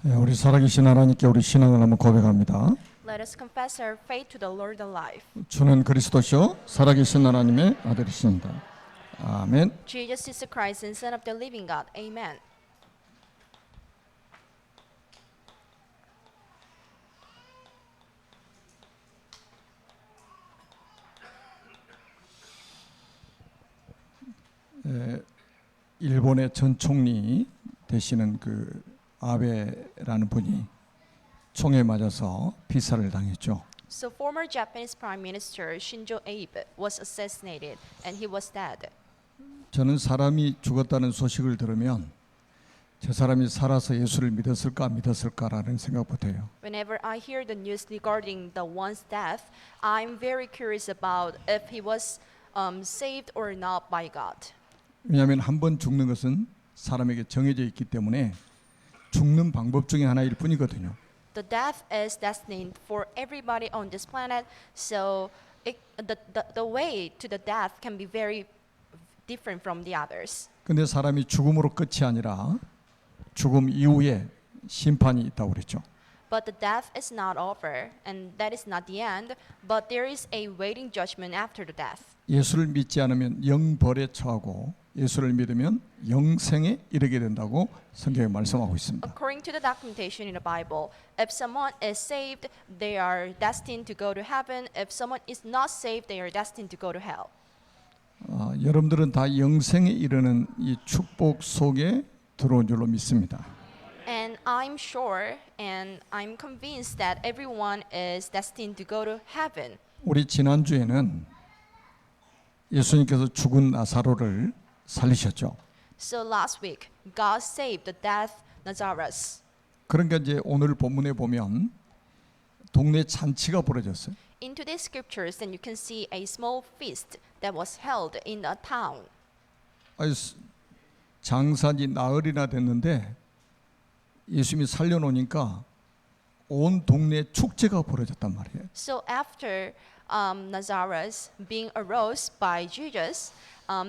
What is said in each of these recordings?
우리 살아계신 하나님께 우리 신앙을 한번 고백합니다. Let us confess our faith to the Lord alive. 주는 그리스도시요 살아계신 하나님의 아들이십니다. 아멘. Jesus is the Christ and Son of the living God. Amen. 일본의 전 총리 되시는 그 아베라는 분이 총에 맞아서 피살을 당했죠. So former Japanese Prime Minister Shinzo Abe was assassinated and he was dead. 저는 사람이 죽었다는 소식을 들으면 저 사람이 살아서 예수를 믿었을까라는 생각부터 해요. Whenever I hear the news regarding the one's death, I'm very curious about if he was saved or not by God. 왜냐하면 한 번 죽는 것은 사람에게 정해져 있기 때문에 죽는 방법 중에 하나일 뿐이거든요. The death is destined for everybody on this planet, so the way to the death can be very different from the others. 근데 사람이 죽음으로 끝이 아니라 죽음 이후에 심판이 있다고 그랬죠. But the death is not over, and that is not the end, but there is a waiting judgment after the death. 예수를 믿지 않으면 영벌에 처하고 예수를 믿으면 영생에 이르게 된다고 성경에 말씀하고 있습니다. According to the documentation in the Bible, if someone is saved, they are destined to go to heaven. If someone is not saved, they are destined to go to hell. 여러분들은 다 영생에 이르는 이 축복 속에 들어온 줄로 믿습니다. And I'm sure and I'm convinced that everyone is destined to go to heaven. 우리 지난주에는 예수님께서 죽은 나사로를 살리셨죠. So last week, God saved the dead Lazarus. 그러니까 이제 오늘 본문에 보면 동네 잔치가 벌어졌어요. In today's scriptures, then you can see a small feast that was held in a town. 장사지 나흘이나 됐는데 예수님이 살려놓으니까 온 동네 축제가 벌어졌단 말이에요. So after Lazarus being arose by Jesus,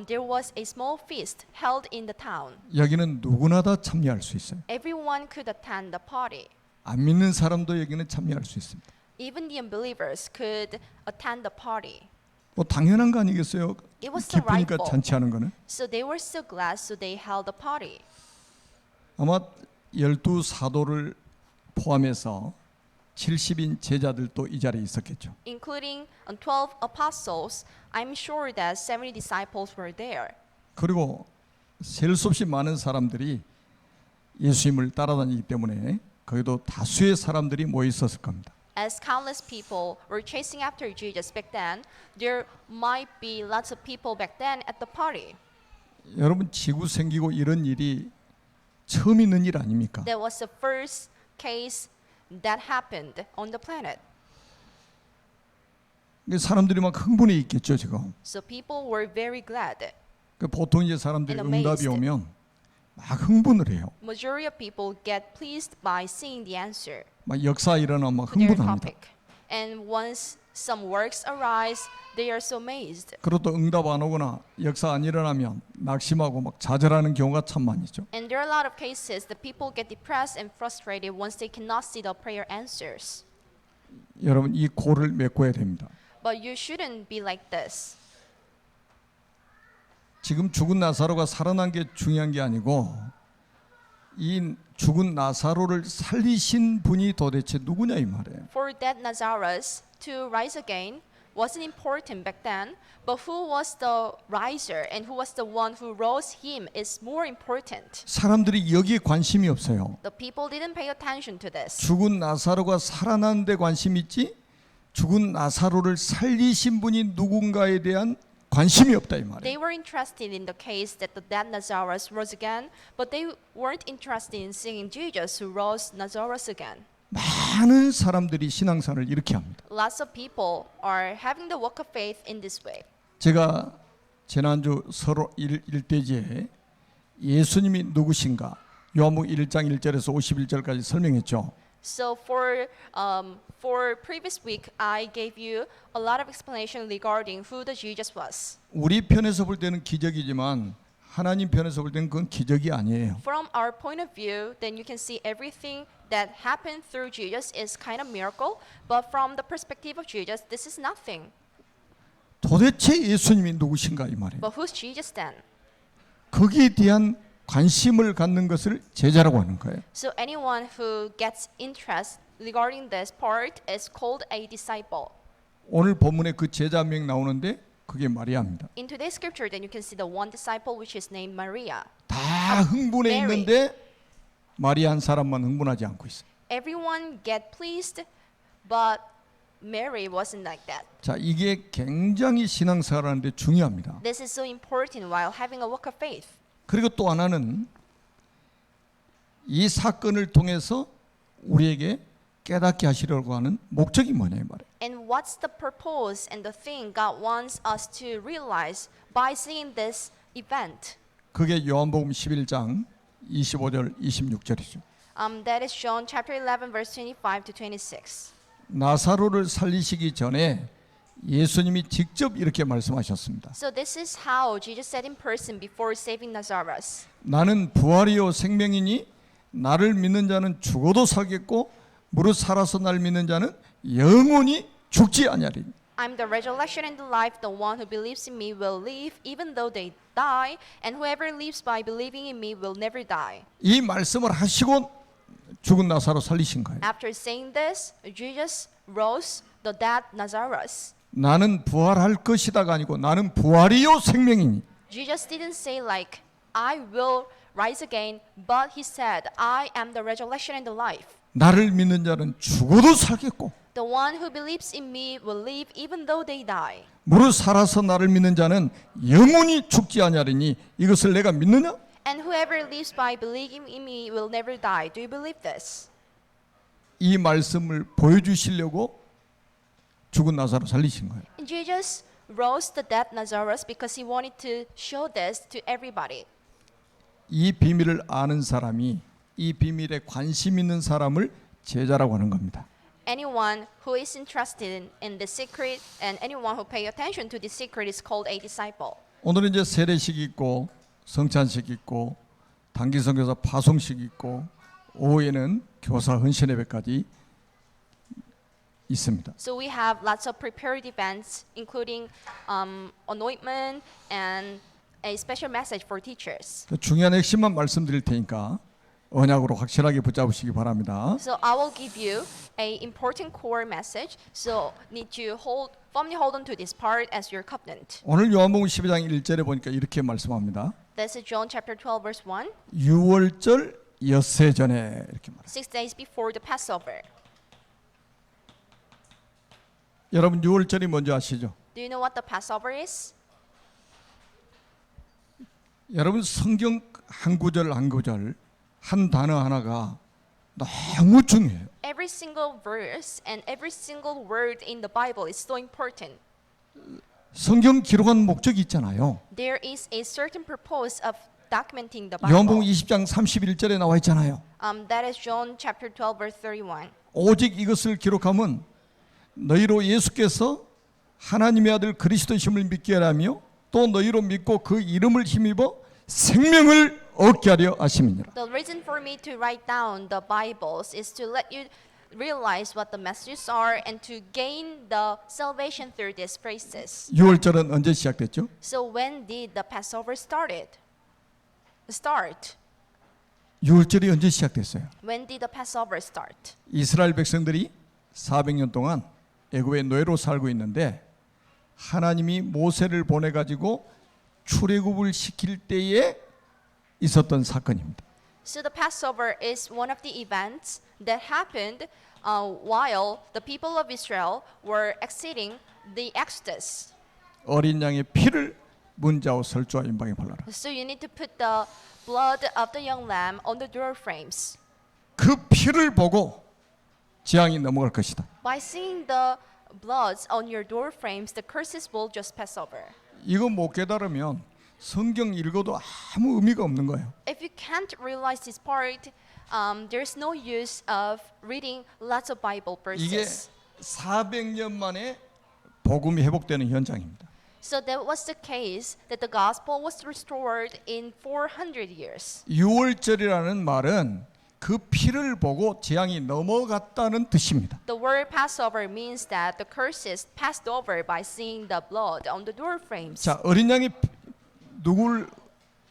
there was a small feast held in the town. 여기는 누구나 다 참여할 수 있어요. Everyone could attend the party. 안 믿는 사람도 여기는 참여할 수 있습니다. Even the unbelievers could attend the party. 뭐 당연한 거 아니겠어요? It was so 기쁘니까 rightful. 잔치하는 거는. So they were so glad, so they held a party. 아마 12사도를 포함해서 70인 제자들도 이 자리에 있었겠죠. Including 12 apostles, I'm sure that 70 disciples were there. 그리고 셀 수 없이 많은 사람들이 예수님을 따라다니기 때문에 거기도 다수의 사람들이 모여 있었을 겁니다. As countless people were chasing after Jesus back then, there might be lots of people back then at the party. 여러분 지구 생기고 이런 일이 처음 있는 일 아닙니까? That was the first case that happened on the planet. 사람들이 막 흥분해 있겠죠 지금. So people were very glad. 보통 이제 사람들이 And amazed. 응답이 오면 막 흥분을 해요. Majority of people get pleased by seeing the answer 막 역사 일어나면 막 to their 흥분합니다. topic. And once some works arise, they are so amazed. 그리고 또 응답 안 오거나 역사 안 일어나면 낙심하고 막 좌절하는 경우가 참 많이죠. And there are a lot of cases that people get depressed and frustrated once they cannot see the prayer answers. 여러분 이 고를 메꿔야 됩니다. But you shouldn't be like this. 지금 죽은 나사로가 살아난 게 중요한 게 아니고 이 죽은 나사로를 살리신 분이 도대체 누구냐 이 말이에요. For dead Lazarus to rise again wasn't important back then, but who was the riser and who was the one who rose him is more important. 사람들이 여기에 관심이 없어요. The people didn't pay attention to this. 죽은 나사로가 살아난 데 관심이 있지 죽은 나사로를 살리신 분이 누군가에 대한 관심이 없다 이 말이에요. They were interested in the case that the dead Lazarus rose again, but they weren't interested in seeing Jesus who rose Lazarus again. 많은 사람들이 신앙생활을 이렇게 합니다. Lots of people are having the walk of faith in this way. 제가 지난주 서로 일대지에 예수님이 누구신가 요한복음 1장 1절에서 51절까지 설명했죠. So for previous week, I gave you a lot of explanation regarding who the Jesus was. 우리 편에서 볼 때는 기적이지만 하나님 편에서 볼 때는 그건 기적이 아니에요. From our point of view, then you can see everything that happened through Jesus is kind of miracle. But from the perspective of Jesus, this is nothing. 도대체 예수님이 누구신가 이 말이에요. But who's Jesus then? 거기에 대한 관심을 갖는 것을 제자라고 하는 거예요. So anyone who gets interest regarding this part is called a disciple. 오늘 본문에 그 제자 한 명 나오는데 그게 마리아입니다. In today's scripture, then you can see the one disciple which is named Maria. 다 흥분해 Mary. 있는데 마리아 한 사람만 흥분하지 않고 있어요. Everyone get pleased, but Mary wasn't like that. 자, 이게 굉장히 신앙생활하는데 중요합니다. This is so important while having a walk of faith. 그리고 또 하나는 이 사건을 통해서 우리에게 깨닫게 하시려고 하는 목적이 뭐냐 이 말이에요. And what's the purpose and the thing God wants us to realize by seeing this event? 그게 요한복음 11장 25절 26절이죠. That is John chapter 11 verse 25 to 26. 나사로를 살리시기 전에 예수님이 직접 이렇게 말씀하셨습니다. So this is how Jesus said in person before saving Lazarus. 나는 부활이요 생명이니 나를 믿는 자는 죽어도 살겠고 무릇 살아서 날 믿는 자는 영원히 죽지 아니하리니. I'm the resurrection and the life. The one who believes in me will live even though they die, and whoever lives by believing in me will never die. 이 말씀을 하시고 죽은 나사로 살리신 거예요. After saying this, Jesus rose the dead Lazarus. 나는 부활할 것이다가 아니고 나는 부활이요 생명이니. Jesus didn't say like, I will rise again, but he said, I am the resurrection and the life. 나를 믿는 자는 죽어도 살겠고 The one who believes in me will live even though they die. 무릇 살아서 나를 믿는 자는 영원히 죽지 아니하리니 이것을 내가 믿느냐? And whoever lives by believing in me will never die. Do you believe this? 이 말씀을 보여주시려고 죽은 나사로 살리신 거예요. And Jesus rose the dead Lazarus because he wanted to show this to everybody. 이 비밀을 아는 사람이 이 비밀에 관심 있는 사람을 제자라고 하는 겁니다. Anyone who is interested in the secret and anyone who pay attention to this secret is called a disciple. 오늘은 이제 세례식 있고 성찬식 있고 단기 선교사 파송식 있고 오후에는 교사 헌신 예배까지 있습니다. So we have lots of prepared events including anointment and a special message for teachers. 중요한 핵심만 말씀드릴 테니까 언약으로 확실하게 붙잡으시기 바랍니다. So I will give you a important core message. So need to firmly hold on to this part as your covenant. 오늘 요한복음 12장 1절에 보니까 이렇게 말씀합니다. This is John chapter 12 verse 1. 6월절 엿새 전에 이렇게 말합니다. 6 days before the Passover. 여러분 6월절이 뭔지 아시죠? Do you know what the Passover is? 여러분 성경 한 구절 한 구절 한 단어 하나가 너무 중요해요. Every single verse and every single word in the Bible is so important. 성경 기록한 목적이 있잖아요. There is a certain purpose of documenting the 요한복음 Bible. 20장 31절에 나와 있잖아요. That is John chapter 12 verse 31. 오직 이것을 기록하면 너희로 예수께서 하나님의 아들 그리스도심을 믿게 하라며 또 너희로 믿고 그 이름을 힘입어 생명을 얻게 하려 하심이니라. The reason for me to write down the Bibles is to let you realize what the messages are and to gain the salvation through these phrases. 6월절은 언제 시작됐죠? So when did the Passover start? 6월절이 언제 시작됐어요? When did the Passover start? 이스라엘 백성들이 400년 동안 애굽의 노예로 살고 있는데 하나님이 모세를 보내 가지고 출애굽을 시킬 때에 있었던 사건입니다. So the Passover is one of the events that happened while the people of Israel were exiting the Exodus. 어린 양의 피를 문자와 설주와 임방에 발라라. So you need to put the blood of the young lamb on the door frames. 그 피를 보고 재앙이 넘어갈 것이다. By seeing the bloods on your door frames, the curses will just pass over. 이거 못 깨달으면 성경 읽어도 아무 의미가 없는 거예요. If you can't realize this part, there's no use of reading lots of Bible 이게 verses. 400년 만에 복음이 회복되는 현장입니다. So that was the case that the gospel was restored in 400 years. 유월절이라는 말은 그 피를 보고 재앙이 넘어갔다는 뜻입니다. The word Passover means that the curses passed over by seeing the blood on the door frames. 자, 어린 양이 누굴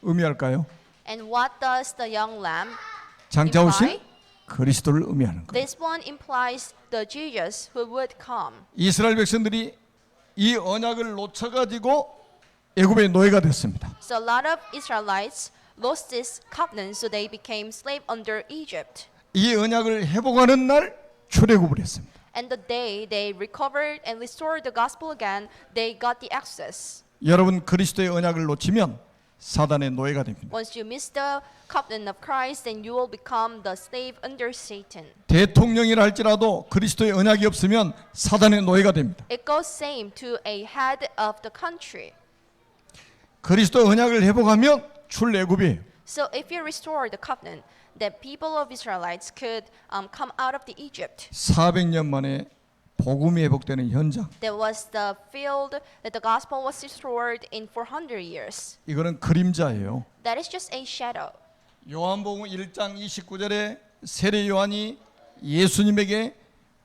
의미할까요? And what does the young lamb 장차 오신 imply? 그리스도를 의미하는 거예요. This one implies the Jesus who would come. 이스라엘 백성들이 이 언약을 놓쳐가지고 애굽의 노예가 됐습니다. So a lot of Israelites lost this covenant, so they became slave under Egypt. 이 언약을 회복하는 날 출애굽을 했습니다. And the day they recovered and restored the gospel again, they got the access. 여러분 그리스도의 언약을 놓치면 사단의 노예가 됩니다. Once you miss the covenant of Christ, then you will become the slave under Satan. 대통령이라 할지라도 그리스도의 언약이 없으면 사단의 노예가 됩니다. It goes same to a head of the country. 그리스도의 언약을 회복하면 출애굽이에요. So if you restore the covenant, the people of Israelites could come out of the Egypt. 400년 만에 복음이 회복되는 현장. There was the field that the gospel was restored in 400 years. 이거는 그림자예요. That is just a shadow. 요한복음 1장 29절에 세례 요한이 예수님에게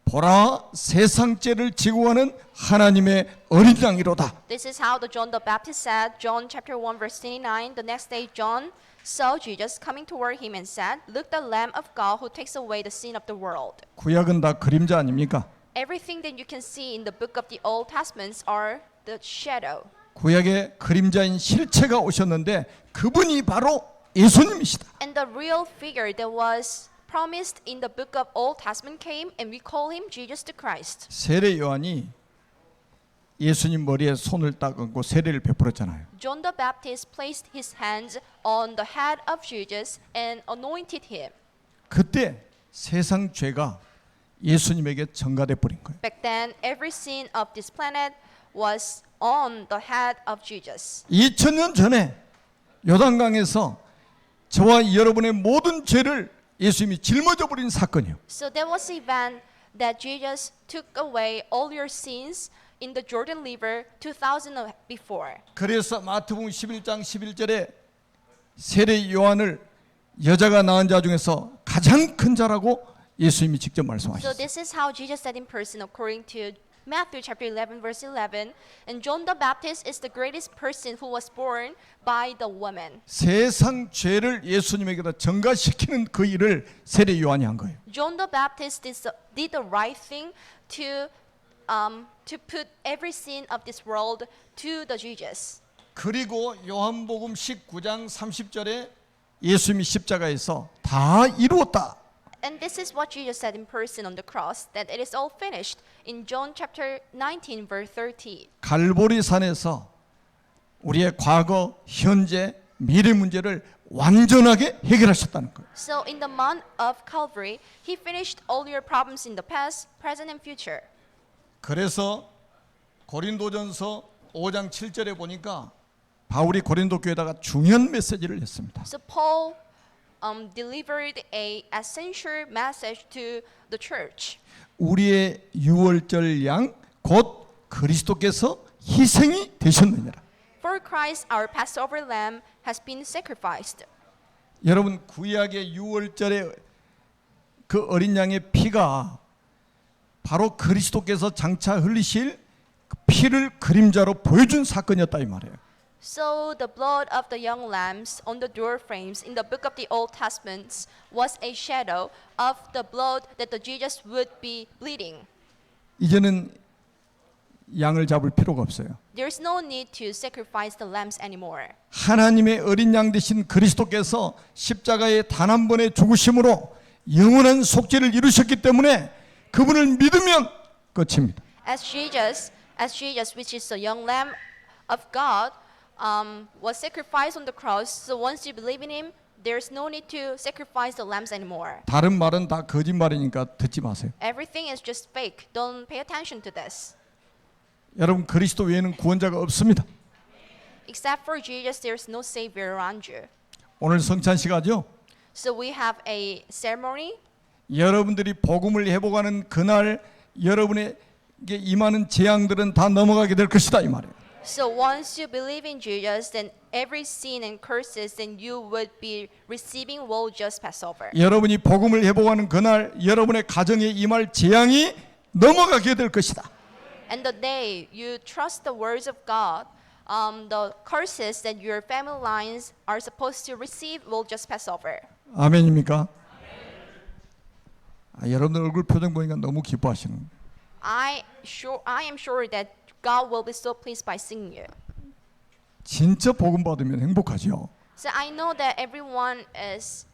보라 세상 죄를 지고 가는 하나님의 어린 양이로다. This is how the John the Baptist said, John chapter 1 verse 29. The next day John saw Jesus coming toward him and said, Look, the Lamb of God who takes away the sin of the world. 구약은 다 그림자 아닙니까? Everything that you can see in the book of the Old Testaments are the shadow. 구약의 그림자인 실체가 오셨는데 그분이 바로 예수님이시다. And the real figure that was promised in the book of Old Testament came, and we call him Jesus the Christ. 세례 요한이 예수님 머리에 손을 딱 얹고 세례를 베풀었잖아요. John the Baptist placed his hands on the head of Jesus and anointed him. 그때 세상 죄가 예수님에게 전가돼 버린 거예요. Back then, every sin of this planet was on the head of Jesus. 2000년 전에 요단강에서 저와 여러분의 모든 죄를 예수님이 짊어져 버린 사건이에요. So there was an event that Jesus took away all your sins in the Jordan River 2000 before. 그래서 마태복음 11장 11절에 세례 요한을 여자가 낳은 자 중에서 가장 큰 자라고 예수님이 직접 So 말씀하셨어요. this is how Jesus said in person according to Matthew chapter 11 verse 11. And John the Baptist is the greatest person who was born by the woman. 세상 죄를 예수님에게다 전가시키는 그 일을 세례 요한이 한 거예요. John the Baptist did the right thing to put every sin of this world to the Jesus. 그리고 요한복음 19장 30절에 예수님이 십자가에서 다 이루었다. And this is what Jesus said in person on the cross, that it is all finished in John chapter 19 verse 30. 갈보리 산에서 우리의 과거, 현재, 미래 문제를 완전하게 해결하셨다는 거예요. So in the mount of Calvary, he finished all your problems in the past, present and future. 그래서 고린도전서 5장 7절에 보니까 바울이 고린도 교회에다가 중요한 메시지를 했습니다. So Paul delivered a essential message to the church. 우리의 유월절 양 곧 그리스도께서 희생이 되셨느니라. For Christ, our Passover lamb has been sacrificed. 여러분 구약의 유월절에 그 어린 양의 피가 바로 그리스도께서 장차 흘리실 그 피를 그림자로 보여준 사건이었다 이 말이에요. So the blood of the young lambs on the door frames in the book of the Old Testament was a shadow of the blood that the Jesus would be bleeding. 이제는 양을 잡을 필요가 없어요. There's no need to sacrifice the lambs anymore. 하나님의 어린 양 되신 그리스도께서 십자가에 단 한 번의 죽으심으로 영원한 속죄를 이루셨기 때문에 그분을 믿으면 끝입니다. As Jesus, which is the young lamb of God, was sacrificed on the cross. So once you believe in Him, there's no need to sacrifice the lambs anymore. 다른 말은 다 거짓말이니까 듣지 마세요. Everything is just fake. Don't pay attention to this. 여러분 그리스도 외에는 구원자가 없습니다. Except for Jesus, there's no savior around you. 오늘 성찬식하죠? So we have a ceremony. 여러분들이 복음을 회복하는 그날 여러분에게 임하는 재앙들은 다 넘어가게 될 것이다 이 말이에요. So once you believe in Jesus, then every sin and curses, then you would be receiving will just pass over. 여러분이 복음을 회복하는 그날 여러분의 가정에 임할 재앙이 넘어가게 될 것이다. And the day you trust the words of God, the curses that your family lines are supposed to receive will just pass over. 아멘입니까? 여러분들 얼굴 표정 보니까 너무 기뻐하시는 거예요. I am sure that God will be so pleased by seeing you. 진짜 복음 받으면 행복하죠. So I know that everyone is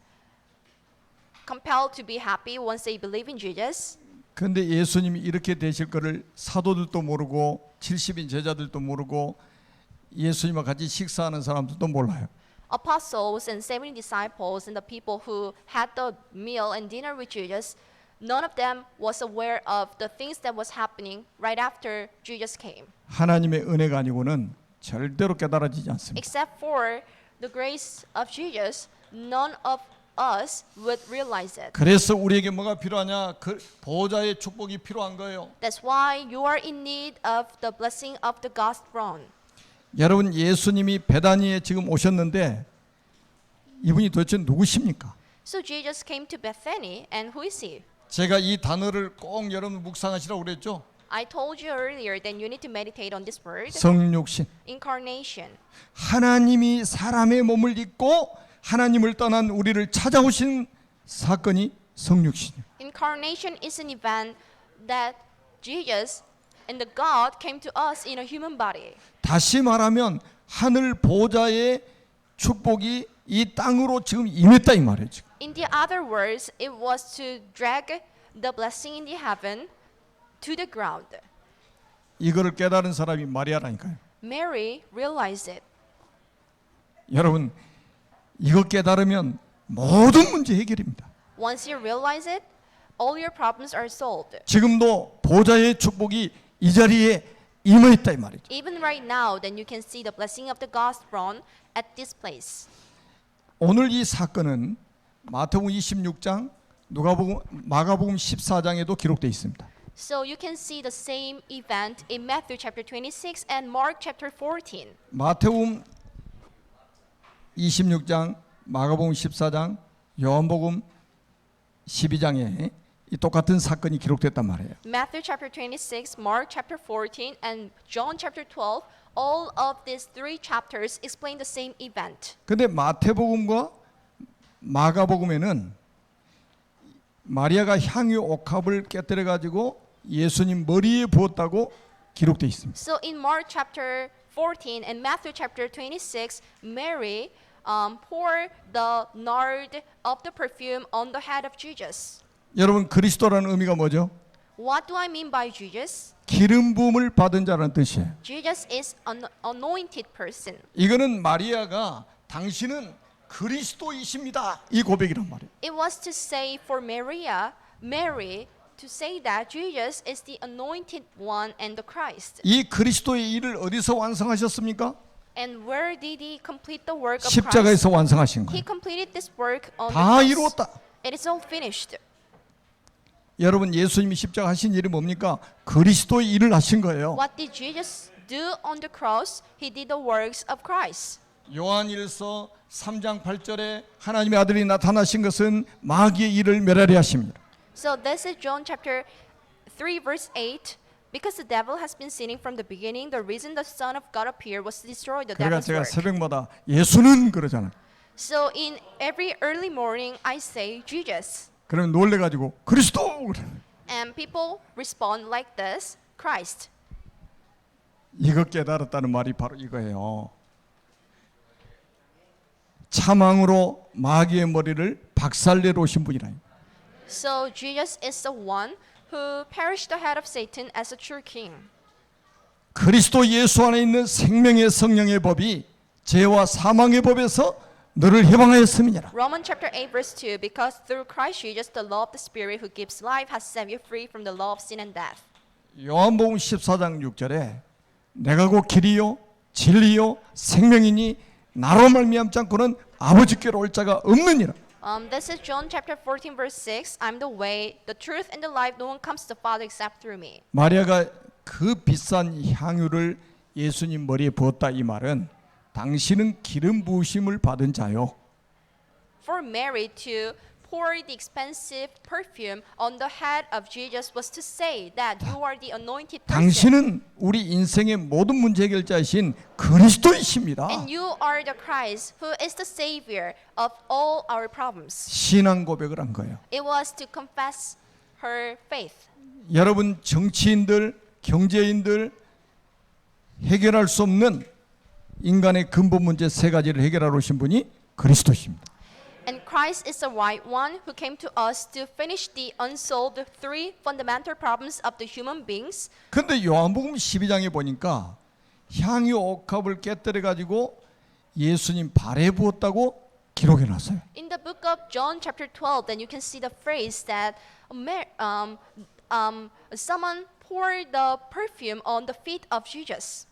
compelled to be happy once they believe in Jesus. 그런데 예수님이 이렇게 되실 거를 사도들도 모르고 70인 제자들도 모르고 예수님과 같이 식사하는 사람들도 몰라요. Apostles and 70 disciples and the people who had the meal and dinner with Jesus, none of them was aware of the things that was happening right after Jesus came. 하나님의 은혜가 아니고는 절대로 깨달아지지 않습니다. Except for the grace of Jesus, none of us would realize it. 그래서 우리에게 뭐가 필요하냐? 그 보호자의 축복이 필요한 거예요. That's why you are in need of the blessing of the God's throne. 여러분 예수님이 베다니에 지금 오셨는데 이분이 도대체 누구십니까? So Jesus came to Bethany, and who is he? 제가 이 단어를 꼭 여러분 묵상하시라고 그랬죠. I told you earlier that you need to meditate on this word, 성육신. incarnation. 하나님이 사람의 몸을 입고 하나님을 떠난 우리를 찾아오신 사건이 성육신이에요. Incarnation is an event that Jesus and the God came to us in a human body. 다시 말하면 하늘 보호자의 축복이 이 땅으로 지금 임했다 이 말이에요. 지금. In the other words, it was to drag the blessing in the heaven to the ground. 이거를 깨달은 사람이 마리아라니까요. Mary realized it. 여러분 이거 깨달으면 모든 문제 해결입니다. Once you realize it, all your problems are solved. 지금도 보호자의 축복이 이 자리에 임했다 이 말이죠. Even right now, then you can see the blessing of the God's throne at this place. 오늘 이 사건은 마태복음 26장, 마가복음 14장에도 기록되어 있습니다. So you can see the same event in Matthew chapter 26 and Mark chapter 14. 마태복음 26장, 마가복음 14장, 요한복음 12장에 이 똑같은 사건이 기록됐단 말이에요. Matthew chapter 26, Mark chapter 14, and John chapter 12, all of these three chapters explain the same event. 근데 마태복음과 마가복음에는 마리아가 향유 옥합을 깨뜨려 가지고 예수님 머리에 부었다고 기록되어 있습니다. So in Mark chapter 14 and Matthew chapter 26, Mary poured the nard of the perfume on the head of Jesus. 여러분 그리스도라는 의미가 뭐죠? What do I mean by Jesus? 기름 부음을 받은 자라는 뜻이에요. Jesus is an anointed person. 이거는 마리아가 당신은 그리스도이십니다. 이 고백이란 말이에요. It was to say for Mary to say that Jesus is the anointed one and the Christ. 이 그리스도의 일을 어디서 완성하셨습니까? And where did he complete the work of Christ? 십자가에서 완성하신 He 거예요. completed this work on the 다 cross. 이루었다. It is all finished. 여러분 예수님이 십자가 하신 일이 뭡니까? 그리스도의 일을 하신 거예요. What did Jesus do on the cross? He did the works of Christ. 요한일서 3장 8절에 하나님의 아들이 나타나신 것은 마귀의 일을 멸하려 하십니다. So this is John chapter 3 verse 8. Because the devil has been sinning from the beginning, the reason the Son of God appeared was to destroy the 그러니까 devil's 제가 work. 새벽마다 예수는 그러잖아요. So in every early morning, I say Jesus. 그러면 놀래가지고 그리스도 그래. And people respond like this, Christ. 이거 깨달았다는 말이 바로 이거예요. 참왕으로 마귀의 머리를 박살내러 오신 분이라. So Jesus is the one who perished the head of Satan as a true king. 그리스도 예수 안에 있는 생명의 성령의 법이 죄와 사망의 법에서 너를 해방하였음이니라. Romans chapter 8 verse 2, because through Christ Jesus the law of the Spirit who gives life has set you free from the law of sin and death. 요한복음 14장 6절에 내가 곧 길이요 진리요 생명이니 나로 말미암지 않고는 아버지께로 올 자가 없느니라. This is John chapter 14 verse 6. I'm the way, the truth, and the life. No one comes to the Father except through me. 마리아가 그 비싼 향유를 예수님 머리에 부었다 이 말은 당신은 기름 부으심을 받은 자요. For Mary to pour the expensive perfume on the head of Jesus was to say that you are the anointed person. 당신은 우리 인생의 모든 문제 해결자이신 그리스도이십니다. And you are the Christ who is the savior of all our problems. 신앙 고백을 한 거예요. It was to confess her faith. 여러분 정치인들, 경제인들 해결할 수 없는 인간의 근본 문제 세 가지를 해결하러 오신 분이 그리스도십니다. And Christ is the right one who came to us to finish the unsolved three fundamental problems of the human beings. 근데 요한복음 12장에 보니까 향유 옥합을 깨뜨려 가지고 예수님 발에 부었다고 기록해 놨어요. In the book of John chapter 12, then you can see the phrase that someone poured the perfume on the feet of Jesus.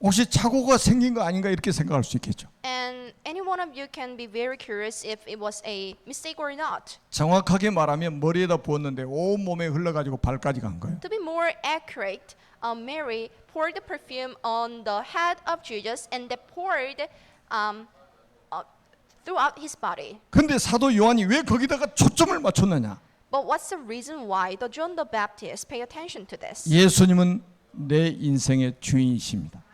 혹시 착오가 생긴 거 아닌가 이렇게 생각할 수 있겠죠. And any one of you can be very curious if it was a mistake or not. 정확하게 말하면 머리에다 부었는데 온 몸에 흘러가지고 발까지 간 거예요. To be more accurate, Mary poured the perfume on the head of Jesus and they poured throughout his body. 근데 사도 요한이 왜 거기다가 초점을 맞췄느냐? But what's the reason why the John the Baptist pay attention to this? 예수님은 내 인생의 주인이십니다.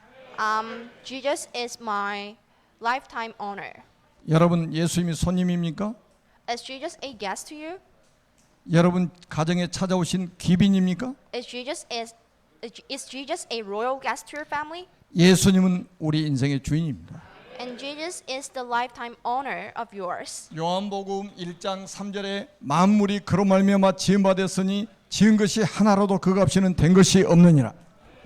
Jesus is my lifetime owner. 여러분 예수님이 손님입니까? Is Jesus a guest to you? 여러분 가정에 찾아오신 귀빈입니까? Is Jesus a royal guest to your family? 예수님은 우리 인생의 주인입니다. And Jesus is the lifetime owner of yours. 요한복음 1장 3절에 만물이 그로 말미암아 지은 바 됐으니 지은 것이 하나라도 그 값이는 된 것이 없느니라.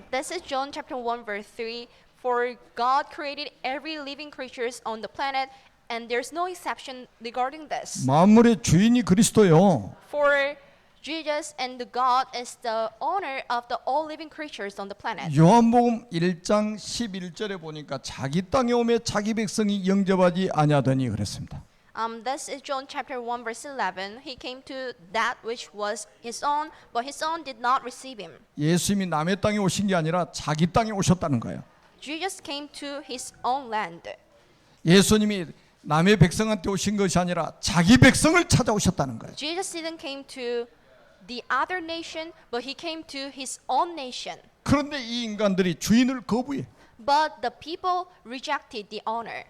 This is John chapter 1 verse 3. For God created every living creatures on the planet, and there's no exception regarding this. 만물의 주인이 그리스도요. For Jesus and the God is the owner of the all living creatures on the planet. 요한복음 1장 11절에 보니까 자기 땅에 오매 자기 백성이 영접하지 아니하더니 그랬습니다. This is John chapter 1 verse 11. He came to that which was his own, but his own did not receive him. 예수님이 남의 땅에 오신 게 아니라 자기 땅에 오셨다는 거예요. Jesus came to his own land. 예수님이 남의 백성한테 오신 것이 아니라 자기 백성을 찾아오셨다는 거예요. Jesus didn't came to the other nation, but he came to his own nation. 그런데 이 인간들이 주인을 거부해. But the people rejected the owner.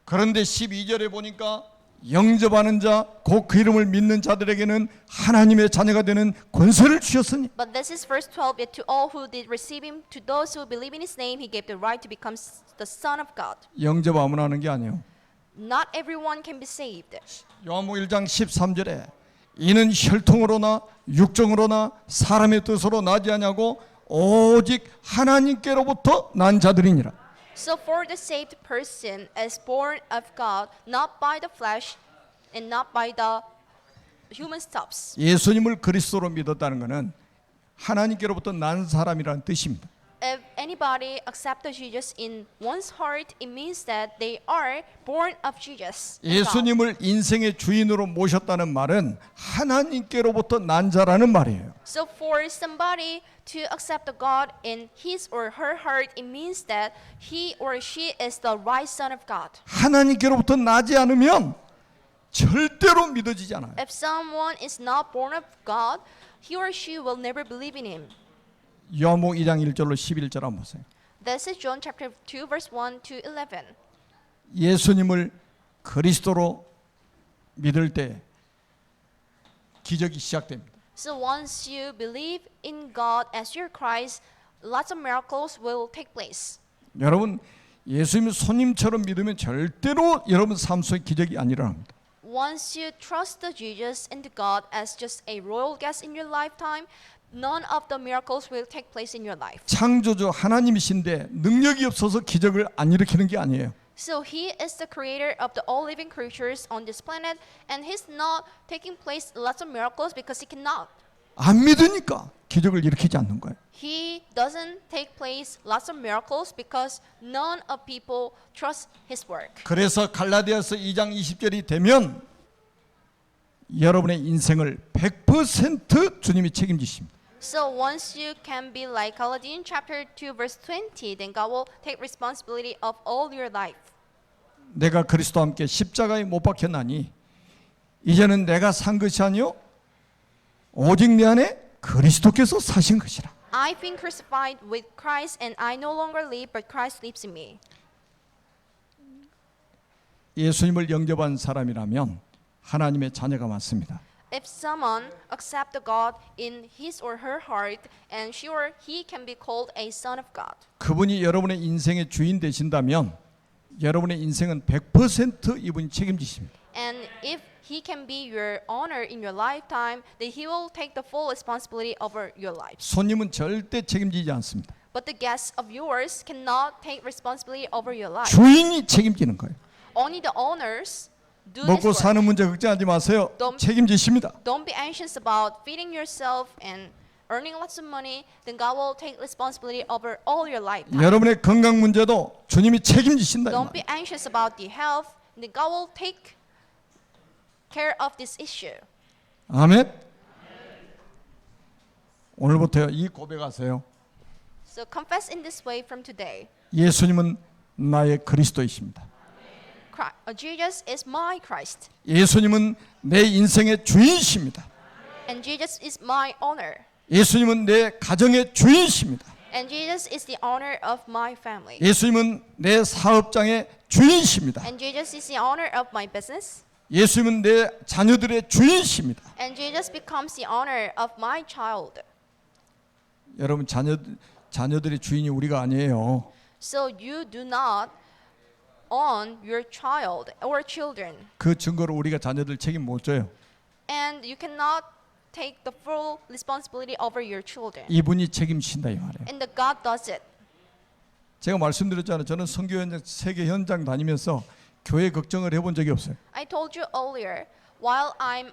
그런데 12절에 보니까 영접하는 자, 곧 그 이름을 믿는 자들에게는 하나님의 자녀가 되는 권세를 주셨으니. But this is verse 12. Yet to all who did receive him, to those who believe in his name, he gave the right to become the Son of God. 영접 아무나 하는 게 아니에요. Not everyone can be saved. 요한복음 1장 13절에 이는 혈통으로나 육정으로나 사람의 뜻으로 나지 아니하고 오직 하나님께로부터 난 자들이니라. So for the saved person is born of God, not by the flesh and not by the human stuffs. 예수님을 그리스도로 믿었다는 것은 하나님께로부터 난 사람이라는 뜻입니다. If anybody accepts Jesus in one's heart, it means that they are born of Jesus. 예수님을 인생의 주인으로 모셨다는 말은 하나님께로부터 난 자라는 말이에요. So for somebody to accept the God in his or her heart, it means that he or she is the right son of God. 하나님께로부터 나지 않으면 절대로 믿어지지 않아요. If someone is not born of God, he or she will never believe in him. 요한복음 2장 1절로 11절 한번 보세요. This is John chapter 2 verse 1 to 11. 예수님을 그리스도로 믿을 때 기적이 시작됩니다. So once you believe in God as your Christ, lots of miracles will take place. 여러분 예수님을 손님처럼 믿으면 절대로 여러분 삶 속에 기적이 안 일어납니다. Once you trust the Jesus and the God as just a royal guest in your lifetime, none of the miracles will take place in your life. 창조주 하나님이신데 능력이 없어서 기적을 안 일으키는 게 아니에요. So he is the creator of the all living creatures on this planet, and he's not taking place lots of miracles because he cannot. 안 믿으니까 기적을 일으키지 않는 거예요. He doesn't take place lots of miracles because none of people trust his work. 그래서 갈라디아서 2장 20절이 되면 여러분의 인생을 100% 주님이 책임지십니다. So once you can be like Colossians chapter 2 verse 20, then God will take responsibility of all your life. 내가 그리스도와 함께 십자가에 못 박혔나니 이제는 내가 산 것이 아니요 오직 내 안에 그리스도께서 사신 것이라. I've been crucified with Christ, and I no longer live, but Christ lives in me. 예수님을 영접한 사람이라면 하나님의 자녀가 맞습니다. If someone accepts God in his or her heart, and sure he can be called a son of God. 그분이 여러분의 인생의 주인 되신다면 여러분의 인생은 100% 이분이 책임지십니다. And if he can be your owner in your lifetime, then he will take the full responsibility over your life. 손님은 절대 책임지지 않습니다. But the guests of yours cannot take responsibility over your life. 주인이 책임지는 거예요. Only the owners do this 먹고 work. 사는 문제 걱정하지 마세요. Don't- 책임지십니다. Don't be anxious about feeding yourself and earning lots of money. Then God will take responsibility over all your life. 여러분의 건강 문제도 주님이 책임지신다. 이 Don't 말이에요. be anxious about the health. Then God will take care of this issue. 아멘. 오늘부터 이 고백하세요. So confess in this way from today. 예수님은 나의 그리스도이십니다. Jesus is my Christ, 예수님은 내 인생의 주인이십니다. and Jesus is my owner, 예수님은 내 가정의 주인이십니다. and Jesus is the owner of my family, 예수님은 내 사업장의 주인이십니다. and Jesus is the owner of my business, 예수님은 내 자녀들의 주인이십니다. and Jesus becomes the owner of my child. 여러분 자녀들의 주인이 우리가 아니에요. So you do not own your child or children, 그 증거로 우리가 자녀들 책임 못 져요. and you cannot take the full responsibility over your children. 이분이 책임진다 이 말이에요. And the God does it. 제가 말씀드렸잖아요. 저는 선교 현장 세계 현장 다니면서 교회 걱정을 해본 적이 없어요. I told you earlier, while I'm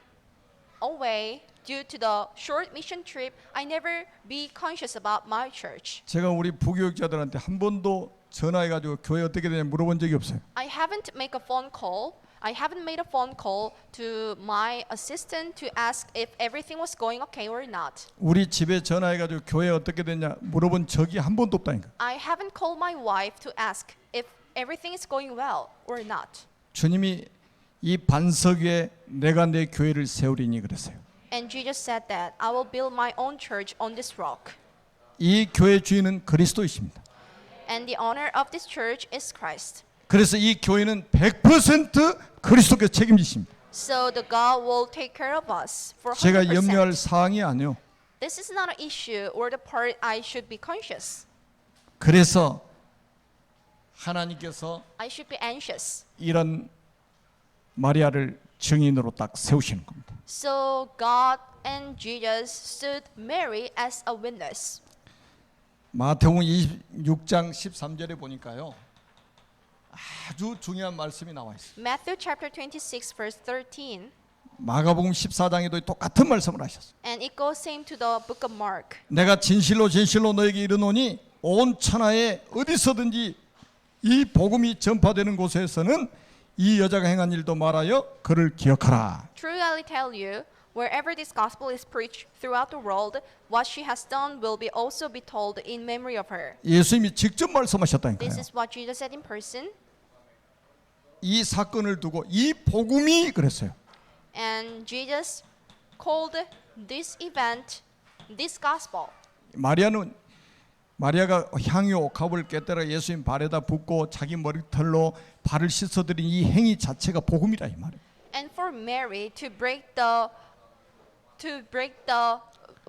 away due to the short mission trip, I never be conscious about my church. 제가 우리 부교육자들한테 한 번도 전화해가지고 교회 어떻게 되냐 물어본 적이 없어요. I haven't made a phone call. I haven't made a phone call to my assistant to ask if everything was going okay or not. 우리 집에 전화해가지고 교회 어떻게 되냐 물어본 적이 한 번도 없다니까. I haven't called my wife to ask if everything is going well or not. 주님이 이 반석 위에 내가 내 교회를 세우리니 그랬어요. And Jesus said that I will build my own church on this rock. 이 교회 주인은 그리스도이십니다. And the owner of this church is Christ. 그래서 이 교회는 100% 그리스도께서 책임지십니다. So the God will take care of us for 제가 100%. 염려할 사항이 아니요. This is not an issue or the part I should be conscious. 그래서 하나님께서 I should be anxious. 이런 마리아를 증인으로 딱 세우시는 겁니다. So God and Jesus stood Mary as a witness. 마태복음 26장 13절에 보니까요. 아주 중요한 말씀이 나와 있어요. Matthew chapter 26 verse 13. 마가복음 14장에도 똑같은 말씀을 하셨어요. And it goes same to the book of Mark. 내가 진실로 진실로 너에게 이르노니 온 천하에 어디서든지 이 복음이 전파되는 곳에서는 이 여자가 행한 일도 말하여 그를 기억하라. Truly I tell you, wherever this gospel is preached throughout the world, what she has done will be also be told in memory of her. 예수님이 직접 말씀하셨다니까요. This is what Jesus said in person. 이 사건을 두고 이 복음이 그랬어요. And Jesus called this event, this gospel. 마리아가 향유 옥합을 깨뜨려 예수님 발에다 붓고 자기 머리털로 발을 씻어드린 이 행위 자체가 복음이라 이 말이에요. And for Mary to break the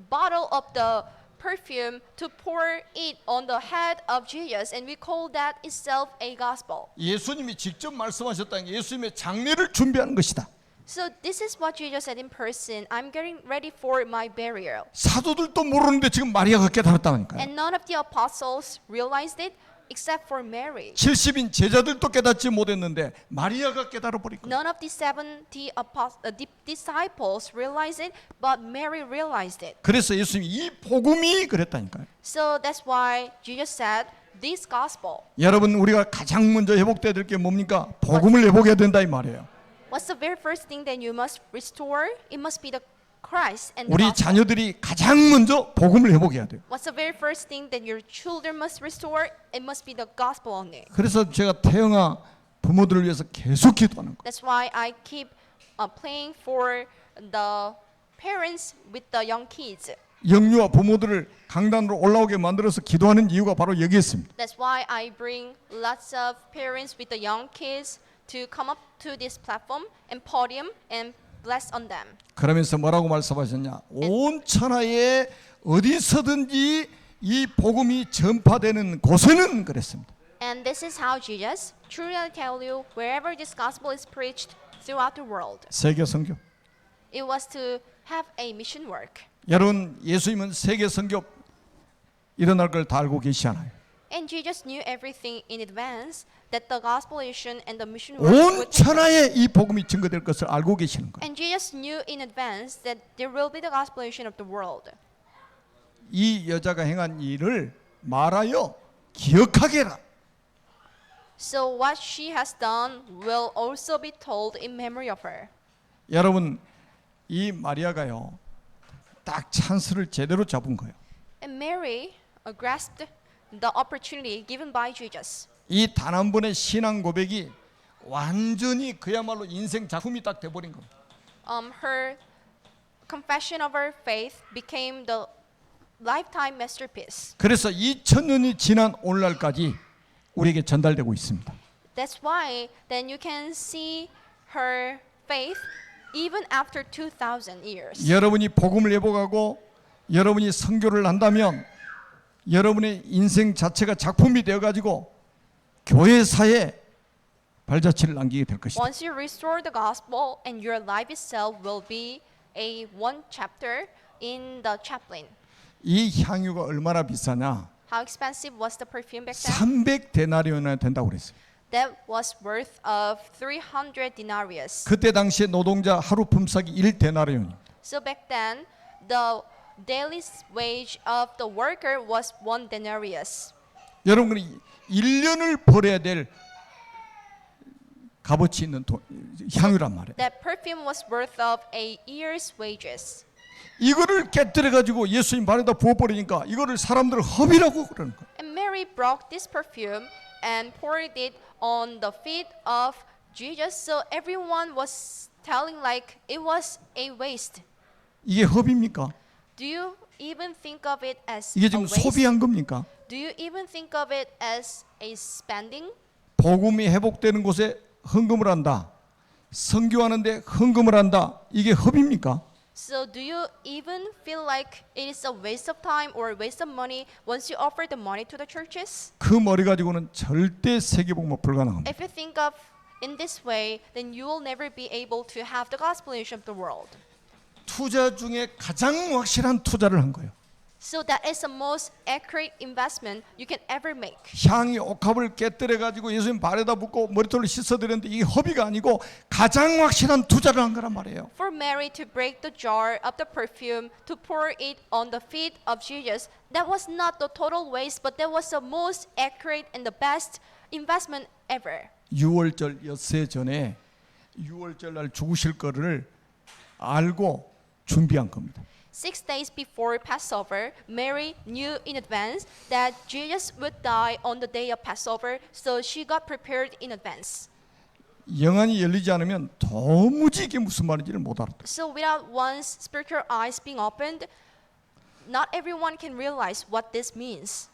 bottle of the perfume to pour it on the head of Jesus, and we call that itself a gospel. 예수님이 직접 말씀하셨다는 게 예수님의 장례를 준비하는 것이다. So this is what Jesus said in person. I'm getting ready for my burial. 사도들도 모르는데 지금 마리아가 깨달았다니까요. And none of the apostles realized it except for Mary. 70인 제자들도 깨닫지 못했는데 마리아가 깨달아 버린 거예요. None of the 70 disciples realized it, but Mary realized it. 그래서 예수님이 이 복음이 그랬다니까요. So that's why Jesus said, this gospel. 여러분 우리가 가장 먼저 회복돼야 될 게 뭡니까? 복음을 회복해야 된다 이 말이에요. What's the very first thing that you must restore? It must be the Christ and the 우리 gospel. 자녀들이 가장 먼저 복음을 회복해야 돼요. What's the very first thing that your children must restore? It must be the gospel only. 그래서 제가 태영아 부모들을 위해서 계속 기도하는 거예요. That's why I keep praying for the parents with the young kids. 영유아 부모들을 강단으로 올라오게 만들어서 기도하는 이유가 바로 여기에 있습니다. That's why I bring lots of parents with the young kids to come up to this platform and podium and bless on them. 그러면서 뭐라고 말씀하셨냐? 온 천하에 어디서든지 이 복음이 전파되는 곳에는 그랬습니다. And this is how Jesus, truly I tell you, wherever this gospel is preached throughout the world, 세계 선교. it was to have a mission work. 여러분 예수님은 세계 선교 일어날 걸 다 알고 계시잖아요. And Jesus knew everything in advance that the gospel mission and the mission work 온 would take place. 천하에 이 복음이 증거될 것을 알고 계시는 거예요. And Jesus knew in advance that there will be the gospel mission of the world. 이 여자가 행한 일을 말하여 기억하게 해라. So what she has done will also be told in memory of her. 여러분 이 마리아가요 딱 찬스를 제대로 잡은 거예요. And Mary grasped the opportunity given by Jesus. 이 단 한 번의 신앙 고백이 완전히 그야말로 인생 작품이 딱 돼버린 겁니다. Her confession of her faith became the lifetime masterpiece. 그래서 2000년이 지난 오늘날까지 우리에게 전달되고 있습니다. That's why then you can see her faith even after 2000 years. 여러분이 복음을 회복하고 여러분이 선교를 한다면 여러분의 인생 자체가 작품이 되어가지고 교회사에 발자취를 남기게 될 것이다. Once you restore the gospel and your life itself will be a one chapter in the chaplain. 이 향유가 얼마나 비싸냐? How expensive was the perfume back then? 300데나리온이나 된다고 그랬어요. That was worth of 300 denarius. 그때 당시에 노동자 하루 품삯이 1데나리온입니다. So back then, the daily wage of the worker was 1 denarius. 여러분이 1년을 벌어야 될 값어치 있는 향유란 말이에요. That perfume was worth of a year's wages. 이거를 깨뜨려 가지고 예수님 발에다 부어버리니까 이거를 사람들 허비라고 그러는 거예요. And Mary brought this perfume and poured it on the feet of Jesus. So everyone was telling like it was a waste. 이게 허비입니까? Do you even think of it as 이게 a 지금 waste? 소비한 겁니까? Do you even think of it as a spending? 복음이 회복되는 곳에 헌금을 한다. 선교하는데 헌금을 한다. 이게 허비입니까? So do you even feel like it is a waste of time or a waste of money once you offer the money to the churches? 그 머리 가지고는 절대 세계복음은 불가능합니다. If you think of in this way, then you will never be able to have the gospel mission of the world. 투자 중에 가장 확실한 투자를 한 거예요. So that is the most accurate investment you can ever make. 향이 옥합을 깨뜨려 가지고 예수님 발에다 붓고 머리털로 씻어드렸는데 이게 허비가 아니고 가장 확실한 투자를 한 거란 말이에요. For Mary to break the jar of the perfume to pour it on the feet of Jesus, that was not the total waste, but that was the most accurate and the best investment ever. 6월절 엿새 전에 6월절 날 죽으실 거를 알고 준비한 겁니다. 6 days before Passover, Mary knew in advance that Jesus would die on the day of Passover, so she got prepared in advance. 영안이 열리지 않으면 도무지 이게 무슨 말인지를 못 알아들어요. So without one's spiritual eyes being opened, not everyone can realize what this means.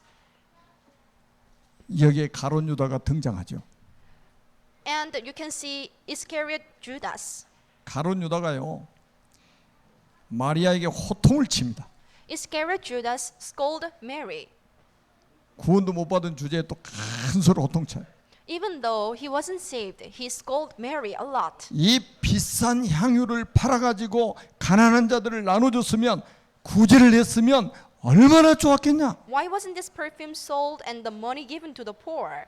여기에 가룟 유다가 등장하죠. And you can see Iscariot Judas. 가룟 유다가요. 마리아에게 호통을 칩니다. Iscariot Judas scolded Mary. 구원도 못 받은 주제에 또 큰 소리 호통쳐요. Even though he wasn't saved, he scolded Mary a lot. 이 비싼 향유를 팔아가지고 가난한 자들을 나눠줬으면 구제를 했으면 얼마나 좋았겠냐. Why wasn't this perfume sold and the money given to the poor?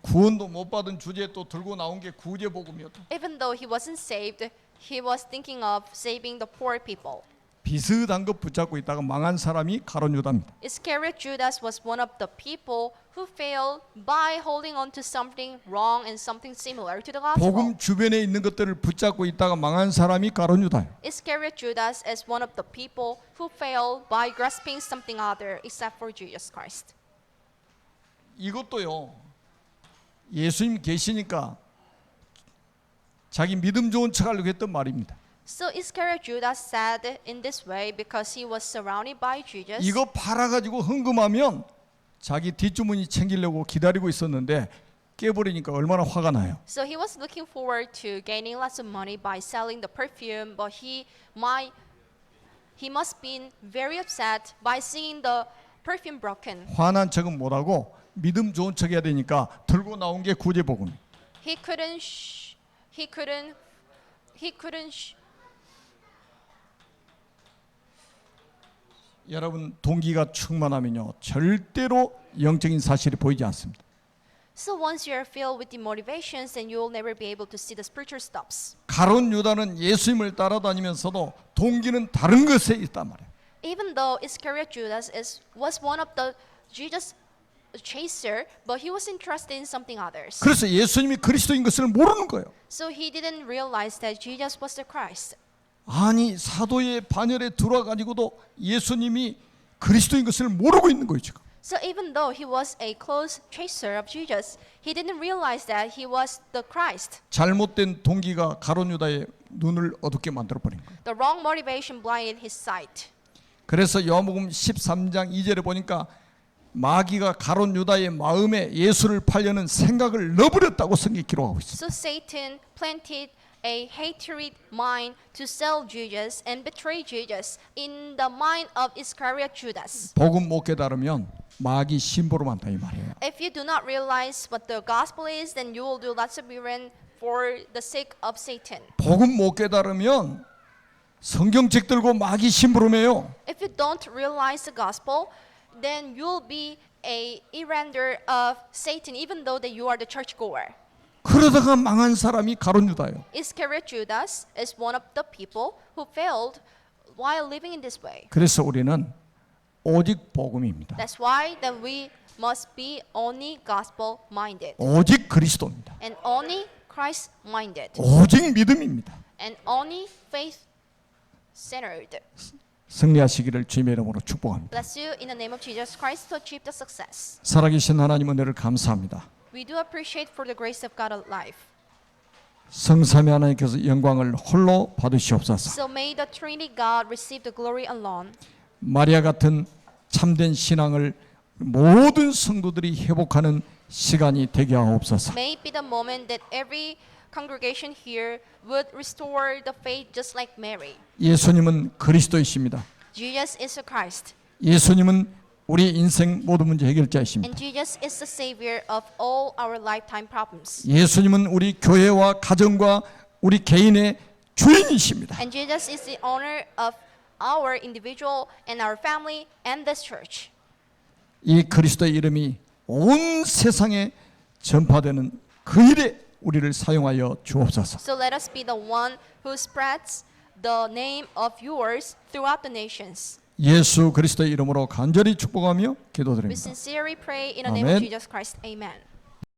구원도 못 받은 주제에 또 들고 나온 게 구제복음이었다. Even though he wasn't saved, he was thinking of saving the poor people. 비슷한 것 붙잡고 있다가 망한 사람이 가룟 유다입니다. Iscariot Judas was one of the people who failed by holding on to something wrong and something similar to the gospel. 복음 주변에 있는 것들을 붙잡고 있다가 망한 사람이 가룟 유다예요. Iscariot Judas is one of the people who failed by grasping something other except for Jesus Christ. 이것도요. 예수님 계시니까 자기 믿음 좋은 척하려고 했던 말입니다. So Iscariot Judas said in this way because he was surrounded by Jesus. 이거 팔아가지고 헌금하면 자기 뒷주머니 챙기려고 기다리고 있었는데 깨버리니까 얼마나 화가 나요. So he was looking forward to gaining lots of money by selling the perfume, but he must been very upset by seeing the perfume broken. 화난 척은 못하고 믿음 좋은 척해야 되니까 들고 나온 게 구제복음. He couldn't 여러분 동기가 충만하면요 절대로 영적인 사실이 보이지 않습니다. So once you are filled with the motivations, then you will never be able to see the spiritual stops. 가룟 유다는 예수님을 따라다니면서도 동기는 다른 것에 있단 말이에요. Even though Iscariot Judas was one of the Jesus chaser, but he was interested in something others. 그래서 예수님이 그리스도인 것을 모르는 거예요. So he didn't realize that Jesus was the Christ. 아니 사도의 반열에 들어와가지고도 예수님이 그리스도인 것을 모르고 있는 거예요 지금. So even though he was a close chaser of Jesus, he didn't realize that he was the Christ. 잘못된 동기가 가룟 유다의 눈을 어둡게 만들어 버린 거예요. The wrong motivation blinded his sight. 그래서 요한복음 13장 2절에 보니까 마귀가 가룟 유다의 마음에 예수를 팔려는 생각을 넣어버렸다고 성경이 기록하고 있어요. So Satan planted a hatred mind to sell Jesus and betray Jesus in the mind of Iscariot Judas. 복음 못 깨달으면 마귀 심부름 한다 이 말이에요. If you do not realize what the gospel is, then you will do lots of errand for the sake of Satan. 복음 못 깨달으면 성경책 들고 마귀 심부름해요. If you don't realize the gospel, then you'll be a errander of Satan, even though that you are the churchgoer. 그러다가 망한 사람이 가룟 유다예요. Iscariot Judas is one of the people who failed while living in this way. 그래서 우리는 오직 복음입니다. That's why that we must be only gospel minded 오직 그리스도입니다. and only Christ minded 오직 믿음입니다. and only faith centered. 승리하시기를 주님의 이름으로 축복합니다. Bless you in the name of Jesus Christ to achieve the success. 살아계신 하나님 은혜를 감사합니다. We do appreciate for the grace of God of life. 성삼위 하나님께서 영광을 홀로 받으시옵소서. So may the Trinity God receive the glory alone. 마리아 같은 참된 신앙을 모든 성도들이 회복하는 시간이 되게 하옵소서. May it be the moment that every congregation here would restore the faith just like Mary. 예수님은 그리스도이십니다. Jesus is the Christ. 예수님은 우리 인생 모든 문제 해결자이십니다. And Jesus is the savior of all our lifetime problems. 예수님은 우리 교회와 가정과 우리 개인의 주인이십니다. And Jesus is the owner of our individual and our family and this church. 이 그리스도의 이름이 온 세상에 전파되는 그 일에 우리를 사용하여 주옵소서. So let us be the one who spreads the name of yours throughout the nations. 예수 그리스도의 이름으로 간절히 축복하며 We 기도드립니다. sincerely pray in the name of Amen. Jesus Christ. Amen.